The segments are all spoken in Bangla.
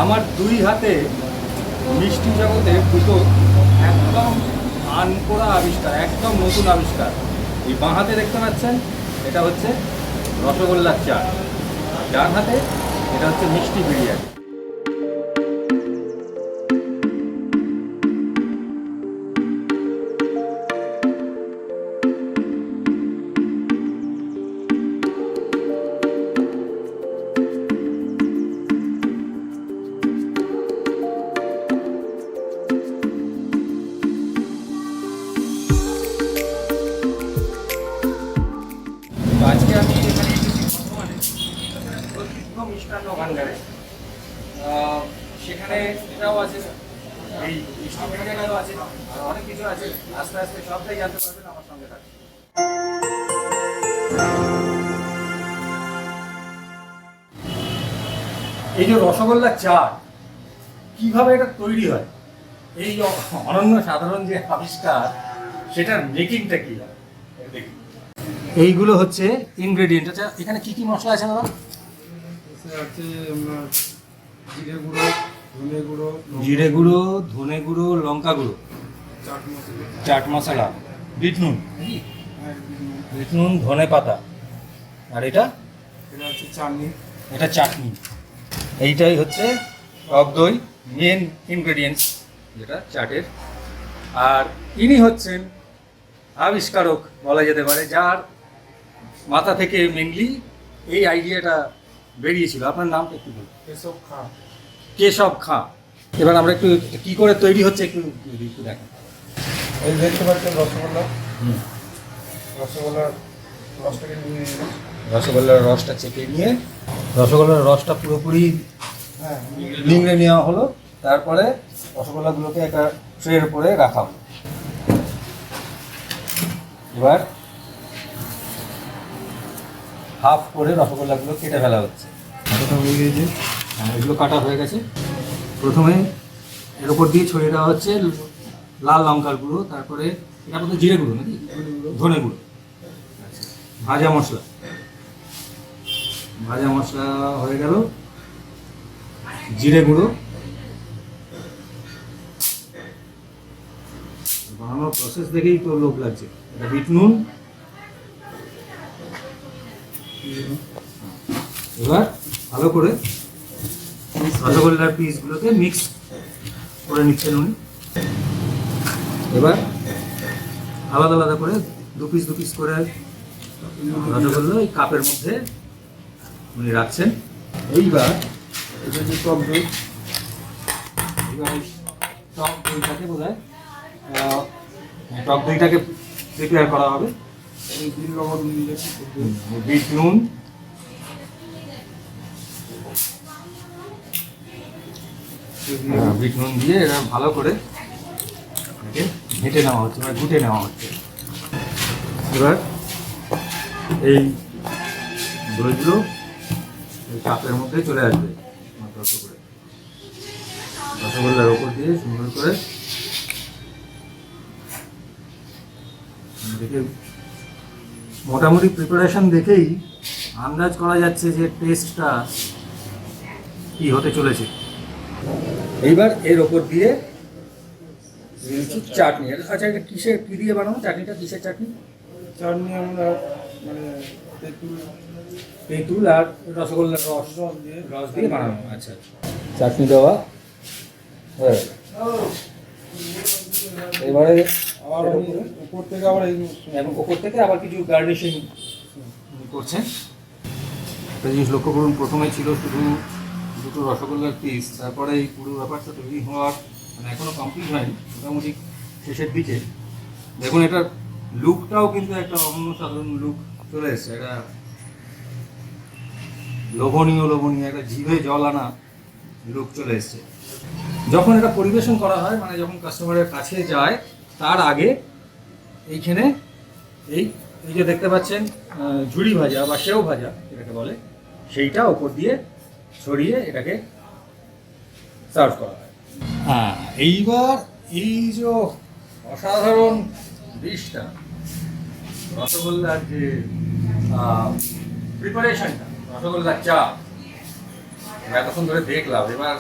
আমার দুই হাতে মিষ্টি জগতে দুটো একদম আনকোড়া আবিষ্কার, একদম নতুন আবিষ্কার। এই বাঁ হাতে দেখতে পাচ্ছেন, এটা হচ্ছে রসগোল্লার চাট, ডান হাতে এটা হচ্ছে মিষ্টি বিরিয়ানি। আজকে আমি এখানে এসেছি বর্ধমানে প্রসিদ্ধ মিষ্টান্ন ভাণ্ডারে। সেখানে এটাও আছে, এই মিষ্টি বিরিয়ানিও আছে, আর অনেক কিছু আছে। আস্তে আস্তে সবটাই জানতে পারবেন আমার সঙ্গে থাকবে। এই যে রসগোল্লা চাট, কিভাবে এটা তৈরি হয়, এই অনন্য সাধারণ যে আবিষ্কার, সেটার মেকিংটা কি হয় দেখি। এইগুলো হচ্ছে ইনগ্রেডিয়েন্ট। আচ্ছা, এখানে কি কি মশলা আছে দাদা? আছে জিরে গুঁড়ো, ধনে গুঁড়ো, জিরে গুঁড়ো, ধনে গুঁড়ো, লঙ্কা গুঁড়ো, চাট মশলা, চাট মশলা, বিট নুন, বিট নুন, ধনে পাতা, আর এটা এটা হচ্ছে চাটনি, এটা চাটনি। এইটাই হচ্ছে টক দই, মেন ইনগ্রেডিয়েন্টস যেটা চাটের। আর ইনি হচ্ছেন আবিষ্কারক বলা যেতে পারে, যার মাথা থেকে মেনলি এই আইডিয়াটা বেরিয়েছিল। আপনার নামটা একটু বলুন। এসব খা। কেশব খাঁ। এবার আমরা একটু কি করে তৈরি হচ্ছে একটু দেখেন। এই দেখতে পাচ্ছেন রসগোল্লা, রসগোল্লার রসটাকে নিয়ে নিলাম। রসগোল্লার রসটা চেপে নিয়ে রসগোল্লার রসটা পুরোপুরি হ্যাঁ, নিংড়ে নেওয়া হলো। তারপরে রসগোল্লাগুলোকে একটা ট্রের উপরে রাখা হলো। এবার হাফ করে রসগোল্লাগুলো কেটে ফেলা হচ্ছে। কাটা হয়ে গিয়েছে। এগুলো কাটা হয়ে গেছে। প্রথমে এর উপর দিয়ে ছড়িয়ে দেওয়া হচ্ছে লাল লঙ্কার গুঁড়ো, তারপরে এটা মধ্যে জিরে গুঁড়ো নাকি, ধনে গুঁড়ো, ভাজা মশলা। ভাজা মশলা হয়ে গেল, জিরে গুঁড়ো। বানানোর প্রসেস দেখেই তো লোভ লাগছে। এটা বিট নুন। এবার ভালো করে রসগোল্লার পিসগুলোকে মিক্স করে নিচ্ছেন উনি। এবার আলাদা আলাদা করে দু পিস করে রসগোল্লা এই কাপের মধ্যে উনি রাখছেন। এইবার এটা যে টক দই, এবার টক দইটাকে বোধহয় টক দইটাকে প্রিপেয়ার করা হবে। এই বিট লবণ দিয়ে দিয়েছি, বিট নুন, বিট নুন দিয়ে এরা ভালো করে ঘেঁটে নেওয়া হচ্ছে, মানে ঘুটে নেওয়া হচ্ছে। এবার এই দইগুলো এই কাপের মধ্যে চলে আসবে অল্প করে। রসগোল্লার ওপর দিয়ে সুন্দর করে দেখে মোটামুটি প্রিপারেশন দেখেই আন্দাজ করা যাচ্ছে যে টেস্টটা কি হতে চলেছে। এইবার এর ওপর দিয়ে চাটনি। আচ্ছা, এটা কিসের কি দিয়ে বানানো চাটনিটা? কিসের চাটনি? চাটনি আমরা মানে তেঁতুল আর রসগোল্লার রস দিয়ে বানানো। আচ্ছা, চাটনি দেওয়া হয়ে গেল। এবারে আবার উপর থেকে আবার এই এবং ওপর থেকে আবার কিছু গার্নিশিং করছেন। একটা জিনিস লক্ষ্য করুন, প্রথমে ছিল শুধু দুটো রসগোল্লার পিস, তারপরে এই পুরো ব্যাপারটা তৈরি হওয়ার মানে এখনও কমপ্লিট হয়নি, মোটামুটি শেষের দিকে। দেখুন এটার লুকটাও কিন্তু একটা অন্য সাধারণ লুক চলে এসছে। এটা লোভনীয় একটা জিভে জল আনা লুক চলে এসছে। যখন এটা পরিবেশন করা হয়, মানে যখন কাস্টমারের কাছে যায়, তার আগে এইখানে এই যে দেখতে পাচ্ছেন ঝুড়ি ভাজা বা সেও ভাজা এটাকে বলে, সেইটা ওপর দিয়ে ছড়িয়ে এটাকে সার্ভ করা হয়। হ্যাঁ, এইবার এই যে অসাধারণ ডিশটা, রসগোল্লার যে প্রিপারেশনটা, রসগোল্লার চা এতক্ষণ ধরে দেখলাম, এবার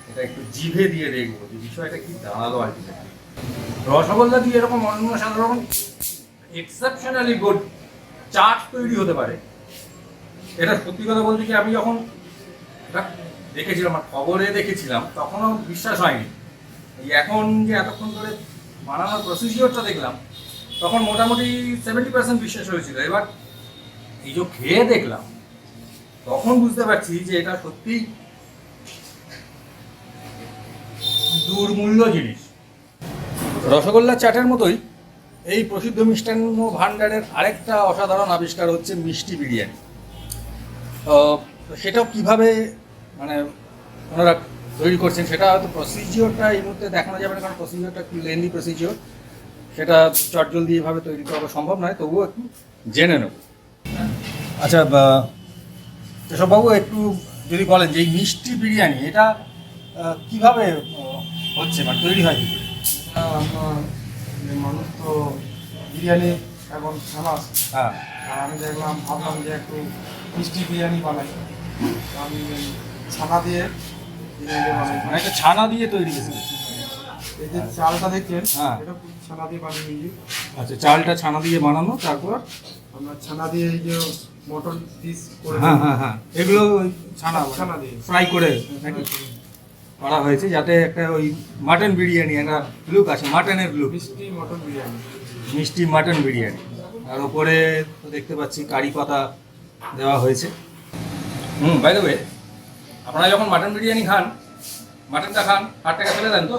এটা একটু জিভে দিয়ে দেখবো যে বিষয়টা কি দাঁড়ালো আলটিমেটলি। রসগোল্লা দিয়ে এরকম অন্য সাধারণ এক্সেপশনালি গুড চাট তৈরি হতে পারে, এটা সত্যি কথা বলতে কি আমি যখন এটা দেখেছিলাম, আমার খবরে দেখেছিলাম, তখনও বিশ্বাস হয়নি। এই এখন যে এতক্ষণ ধরে বানানোর প্রসিজিওরটা দেখলাম, তখন মোটামুটি 70% বিশ্বাস হয়েছিল। এবার এই যে খেয়ে দেখলাম, তখন বুঝতে পারছি যে এটা সত্যি দুর্মূল্য জিনিস। রসগোল্লা চাটের মতোই এই প্রসিদ্ধ মিষ্টান্ন ভাণ্ডারের আরেকটা অসাধারণ আবিষ্কার হচ্ছে মিষ্টি বিরিয়ানি। তো সেটাও কীভাবে মানে ওনারা তৈরি করছেন সেটা হয়তো প্রসিজিওরটা এই মুহূর্তে দেখানো যাবে না, কারণ প্রসিজিওরটা একটু লেন্দি প্রসিজিওর, সেটা চটজলদি এভাবে তৈরি করা সম্ভব নয়, তবুও একটু জেনে নেব। আচ্ছা কেশববাবু, একটু যদি বলেন যে এই মিষ্টি বিরিয়ানি এটা কীভাবে হচ্ছে, মানে তৈরি হয় কি? আমার মানুষ তো বিরিয়ানি এখন ফেমাস। হ্যাঁ, আর আমি দেখলাম, ভাবলাম যে একটু মিষ্টি বিরিয়ানি বানাই। তো আমি ছানা দিয়ে বিরিয়ানি বানাই। মানে একটা ছানা দিয়ে তৈরি হয়েছে। এই যে চালটা দেখছেন, হ্যাঁ, এটা ছানা দিয়ে বানিয়ে নিয়েছি। আচ্ছা, চালটা ছানা দিয়ে বানানো, তারপর আমরা ছানা দিয়ে এই যে মটন পিস করে, হ্যাঁ হ্যাঁ হ্যাঁ, এগুলো ছানা দিয়ে ফ্রাই করে নাকি করা হয়েছে, যাতে একটা ওই মাটন বিরিয়ানি একটা লুক আছে, মাটনের লুক, মিষ্টি মটন বিরিয়ানি, মিষ্টি মাটন বিরিয়ানি। আর ওপরে তো দেখতে পাচ্ছি কারি পাতা দেওয়া হয়েছে। বাই দ্য ওয়ে, আপনারা যখন মাটন বিরিয়ানি খান, মাটনটা খান, হাড়টাকে ফেলে দেন তো।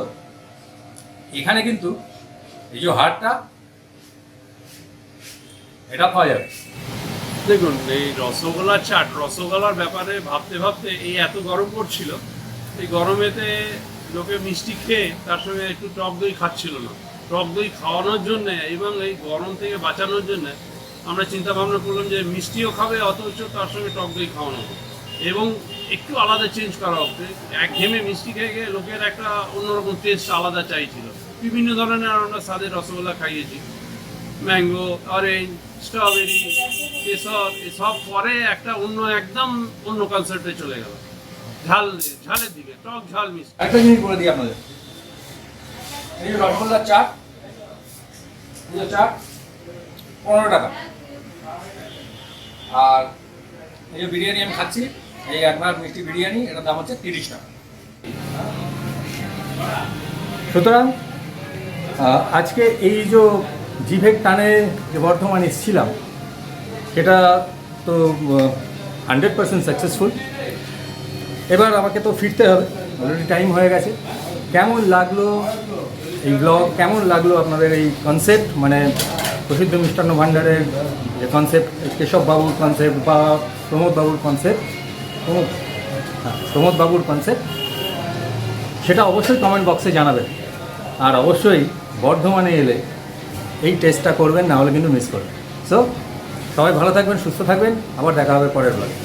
এখানে কিন্তু এই যে হাড়টা, এটা পাওয়া যাবে। দেখুন, এই রসগোল্লা চাট, রসগোল্লার ব্যাপারে ভাবতে ভাবতে এই এত গরম পড়ছিল, এই গরমেতে লোকে মিষ্টি খেয়ে তার সঙ্গে একটু টক দই খাচ্ছিল না। টক দই খাওয়ানোর জন্য এবং এই গরম থেকে বাঁচানোর জন্য আমরা চিন্তা ভাবনা করলাম যে মিষ্টিও খাবে, অথচ তার সঙ্গে টক দই খাওয়ানো হবে এবং একটু আলাদা চেঞ্জ করা হবে। একঘেয়েমে মিষ্টি খেয়ে গিয়ে লোকের একটা অন্যরকম টেস্ট আলাদা চাইছিল। বিভিন্ন ধরনের আমরা স্বাদের রসগোল্লা খাইয়েছি, ম্যাঙ্গো, অরেঞ্জ, স্ট্রবেরি, কেশর, এসব পরে একটা একদম অন্য কনসেপ্টে চলে গেল, ঝালের দিকে, টক ঝাল মিষ্টি। একটা জিনিস বলে দিই আপনাদের, এই যে রসগোল্লার চাট, এই যে চাট 15 টাকা, আর এই যে বিরিয়ানি আমি খাচ্ছি, এই একবার মিষ্টি বিরিয়ানি, এটার দাম হচ্ছে 30 টাকা। সুতরাং আজকে এই যে জিভের টানে যে বর্ধমান এসেছিলাম, সেটা তো 100% সাকসেসফুল। এবার আমাকে তো ফিরতে হবে, অলরেডি টাইম হয়ে গেছে। কেমন লাগলো এই ব্লগ, কেমন লাগলো আপনাদের এই কনসেপ্ট, মানে প্রসিদ্ধ মিষ্টান্ন ভাণ্ডারের যে কনসেপ্ট, কেশববাবুর কনসেপ্ট বা প্রমোদবাবুর কনসেপ্ট, প্রমোদবাবুর কনসেপ্ট, সেটা অবশ্যই কমেন্ট বক্সে জানাবেন। আর অবশ্যই বর্ধমানে এলে এই টেস্টটা করবেন, না হলে কিন্তু মিস করবেন। সো সবাই ভালো থাকবেন, সুস্থ থাকবেন, আবার দেখা হবে পরের ব্লগে।